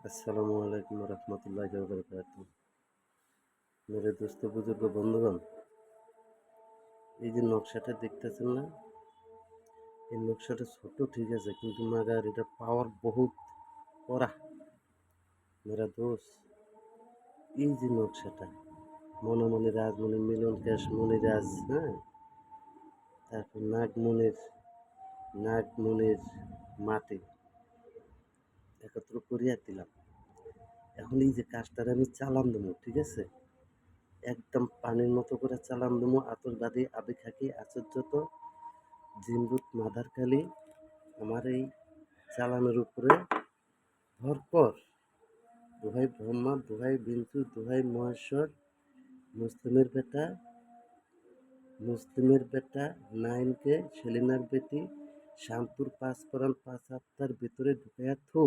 अस्सलामु अलैकुम रहमतुल्लाहि व बरकातुहू। मेरे दोस्तों बुजुर्ग बंधुगण, এই যে নকশাটা দেখতেছেন না, এই নকশাটা ছোট ঠিক আছে, কিন্তু মাগার এটা পাওয়ার বহুত কড়া। মেরা দোস্ত, এই যে নকশাটা মনোমণি রাজমণি মিলন ক্যাশ মনিরাজ, হ্যাঁ, তারপর নাগমণির মাটি একত্র করিয়া দিলাম। এখন এই যে কাজটার আমি চালান দেবো, ঠিক আছে, একদম পানির মতো করে চালান দেবো। আতশবাদী আবি খাকি আশ্চর্যত জিনরুত মাদারকালী আমার এই চালানের উপরে ভরকর। দোহাই ব্রহ্মা, দোহাই বিন্দু, দোহাই মহেশ্বর, মুসলিমের বেটা নাইনকে, সেলিনার বেটি শান্তুর পাঁচ পরাণ পাঁচ আত্মার ভিতরে ঢুকাইয়া থু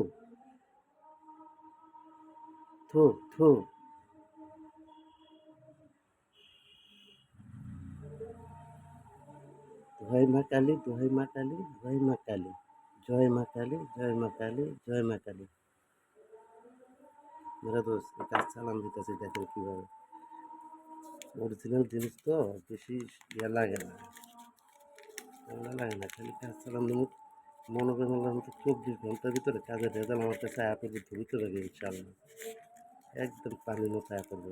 থু থু। দোহাই মা কালী, দোহাই মা কালী, দোহাই মা কালী, জয় মা কালী, জয় মা কালী, জয় মা কালী। মেরা দোস্ত, এই কাজ চালান দিতেছি, দেখেন কিভাবে। অরিজিনাল জিনিস তো বেশি ইয়া লাগে না, খালি কাজ চালান দেবো। মনে করেন মতো 24 ঘন্টার ভিতরে কাজের রেজাল্ট আমার কাছে আয়া করবে, ধরিতে পারবে ইনশাল্লাহ। একদম পানির মতো আয়া করবে।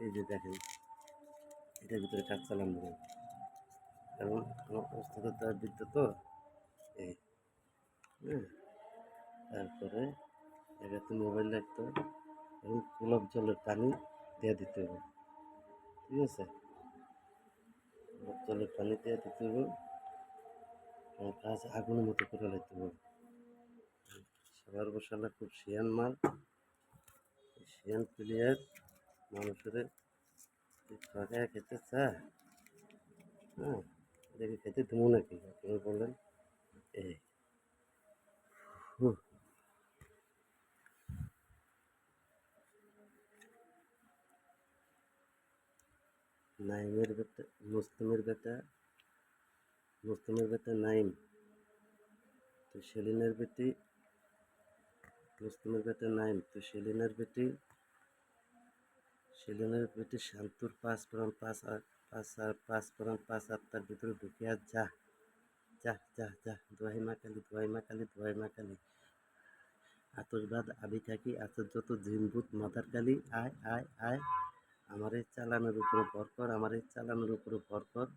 এই যে দেখেন, এটার ভিতরে কাজ চালান দেবো, কারণ আমার ওস্তাদের তার বিদ্যা তো এই, হ্যাঁ। তারপরে এটাতে মোবাইল রাখতে হবে এবং গোলাপ জলের পানি দিয়ে দিতে হবে, ঠিক আছে। গোলাপ জলের পানি দিয়ে দিতে হবে, কাজ আগুনের মতো করে লাগতে হবে। সবার বসালা খুব শিয়ান মাল, শিয়ান প্লেয়ার মানুষের ঠকায় খেতে চায়, হ্যাঁ। এটাকে খেতে দেবো নাকি আপনি বলেন? এই নাইমের বেটা, মুসলিমের বেটা, নাইম, তো সেলিনের বেটি, মুসলিমের বেটা নাইম, তো সেলিনের বেটি শান্তুর পাঁচ পরাণ পাঁচ পরাণ পাঁচ আত্মার ভিতরে ঢুকিয়া যা যা যা যা। দোহাই মা কালী, দোহাই মা কালী, দোহাই মা কালী। আতশবাদ আবি থাকি আশ্চর্যত জিনভূত মাদার কালী, আয় আয় আয়, আমার এই চালানের উপরে ভর কর, আমার এই চালানের উপরে ভর কর।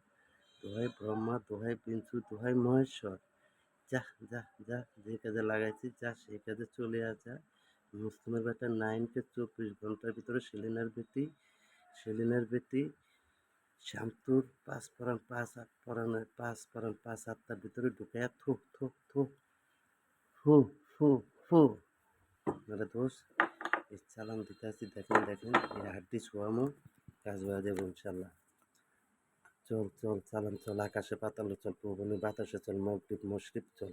দোহাই ব্রহ্মা, দোহাই বিঞ্চু, দোহাই মহেশ্বর, যা যা যা, যে কাজে লাগাইছি যা, সেই কাজে চলে আসা। মুসলিমের বেটা নাইনকে 24 ঘন্টার ভিতরে সেলিনার বেটি শান্তুর পাঁচ পরাণ পাঁচ আত্মার ভিতরে ঢুকাইয়া থু থু থু ফু ফু ফু। মেরে দোষ, এই চালান দিতে আসছি, দেখেন দেখেন, এই হাড্ডি শোয়ামো, কাজ হয়ে যাবো ইনশাল্লাহ। চল চল চালান চল, আকাশে পাতালে চল, পবনে বাতাসে চল, মগরিব মশরিব চল।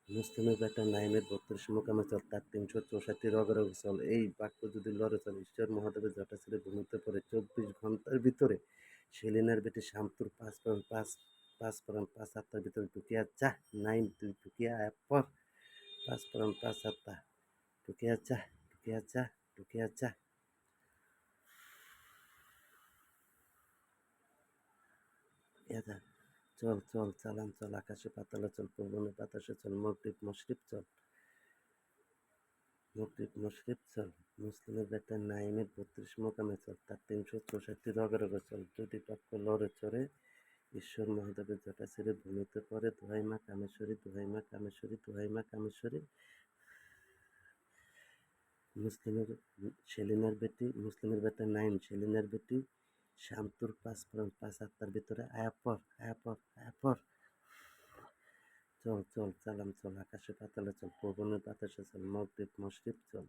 মুসলিমের বেটা নাইমের 32 মোকামে চল, তার 364 রগে রগে চল। এই বাক্য যদি লড়ে চল, ঈশ্বর মহাদেবের জটা ছেড়ে ভূমিতে পড়ে 24 ঘন্টার ভিতরে সেলিনার বেটি শান্তুর পাঁচ পরাণ পাঁচ আত্মার ভিতরে ঢুকিয়া যা। নাইম, তুই ঢুকিয়া পর, পাঁচ পরাণ পাঁচ আত্মা ঢুকিয়া যা, ঢুকিয়া যা, ঢুকিয়া যা। যা, চল চল চালান চল, আকাশে পাতালে চল, পবনে বাতাসে চল, মগরিব মশরিব চল, মগরিব মশরিব চল। মুসলিমের বেটা নাইমের 32 মোকামে চল, তার 364 রগে রগে চল। যদি পক্ষ লড়ে চড়ে ঈশ্বর মহাদেবের জটা ছেড়ে ভূমিতে পড়ে, দোহাই মা কামেশ্বরী, দোহাই মা কামেশ্বরী, দোহাই মা কামেশ্বরী। মুসলিমের বেটা নাইম, সেলিনার বেটি শান্তুর পাঁচ পরাণ পাঁচ আত্মার ভিতরে আয়া পর, আয়া পর, আয়া পর। চল চল চালান চল, আকাশে পাতালে চল, পবনের বাতাসে চল, মগরিব মশরিব চল।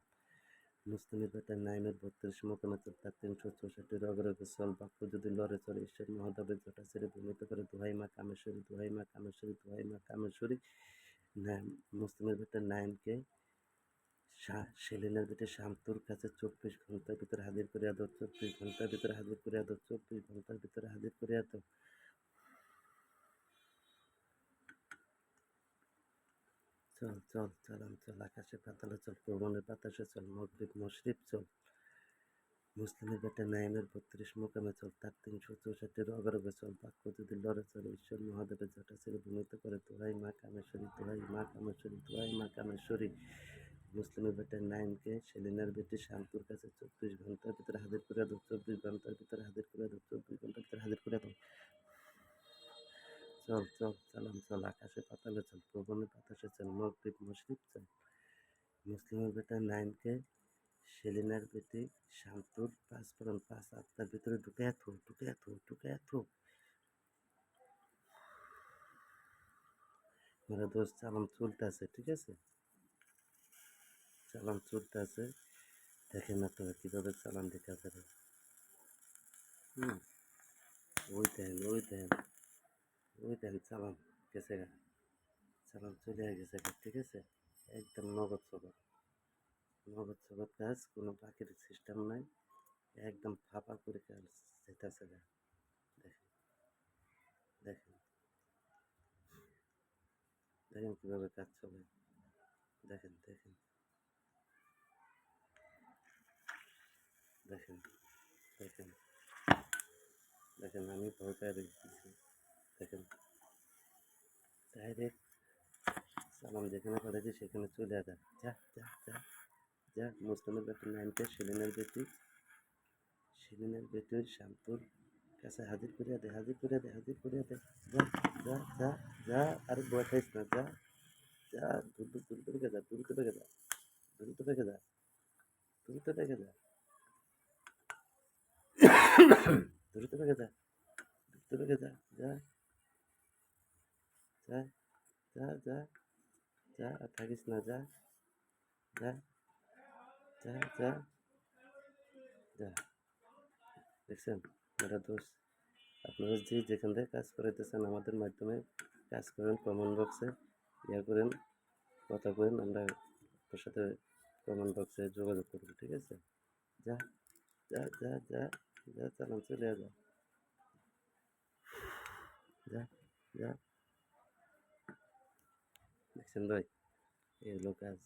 মুসলিমের বেটা নাইমের 32 মোকামে চল, তার 364 রগে রগে চল। বাক্য যদি লড়ে চলে ঈশ্বর মহাদেবের জটা ছেড়ে ভূমিতে করে, দোহাই মা কামেশ্বরী, দোহাই মা কামেশ্বরী, দোহাই মা কামেশ্বরী। মুসলিমের বেটা নাইমকে সেলিনার বেটে শান্তুর কাছে 24 ঘন্টার ভিতরে হাজির করিয়া দাও, 24 ঘন্টার ভিতরে হাজির করিয়া দাও, 24 ঘন্টার ভিতরে হাজির করিয়া দাও। চল চল চালান চল, আকাশে পাতালে চল, প্রমাণের বাতাসে চল, মগরিব মশরিফ চল, মুসলিমের বেটা নাইমের 32 মোকামে চল, তার 364 অগরবে চল, বাক্য যদি লড়ে চল, ঈশ্বর মহাদেবের জটা ছেড়ে ভূমিতে করে, দোহাই মা কামেশ্বরী, দোহাই মা কামেশ্বরী, দোহাই মা কামেশ্বরী। মুসলিমের বেটা নাইমকে সেলিনার বেটি শান্তুর কাছে 24 ঘন্টার ভিতরে হাজির করে দাও, 24 ঘন্টার ভিতরে হাজির করে দাও, 24 ঘন্টার ভিতরে হাজির করে দাও। চল চল চালান চল, আকাশে পাতালে চল, প্রবণে বাতাসে চল, মগরিব মশরিফ চল, মুসলিমের বেটা নাইমকে সেলিনার বেটি শান্তুর 5 আত্মার ভিতরে ঢুকে থো, ঢুকে থো, ঢুকে থো। মেরা দোস্ত চালান চলতেছে, ঠিক আছে, চালান চলতেছে। দেখেন না তো কীভাবে চালান দেখা যাবে। ওই দেন ওই দেন ওই দেন, চালান গেছে গা, চালান চলে গেছে গা, ঠিক আছে, একদম নগদ সগদ, নগদ সগদ কাজ, কোনো বাকির সিস্টেম নাই, একদম ফাঁপা করে কাজ যেতেছে গা। দেখেন দেখেন দেখেন কীভাবে কাজ চলে, দেখেন দেখেন দেখেন দেখেন দেখেন, আমি ভয় পেয়ে রেখেছি, দেখেন ডাইরেক্ট চালান যেখানে পাঠাচ্ছি সেখানে চলে যা, যা যা যা যা। মুসলিমের বেটি নাইনকে সেলিনের বেটির শান্তুর কাছে হাজির করিয়া দে, হাজির করিয়া দে, হাজির করিয়া দে, যা যা যা যা। আরে ভয় খাইস না, যা যা, দ্রুত দ্রুত রেখে যা, দ্রুত রেখে যা, দ্রুত রেখে যা, দ্রুত রেখে যা, দ্রুত রেখে যা, দ্রুত রেখে যা, যা যা যা যা যা, আর থাকিস না, যা যা যা যা যা। দেখছেন মেরা দোস্ত, আপনারা যে যেখান থেকে কাজ করাইতেছেন আমাদের মাধ্যমে কাজ করেন, কমেন্ট বক্সে ইয়া করেন, কথা করেন, আমরা আপনার সাথে কমেন্ট বক্সে যোগাযোগ করবো, ঠিক আছে। যা যা যা যা যা, চালান চলে যা, যা যা। দেখছেন ভাই, এই হলো কাজ।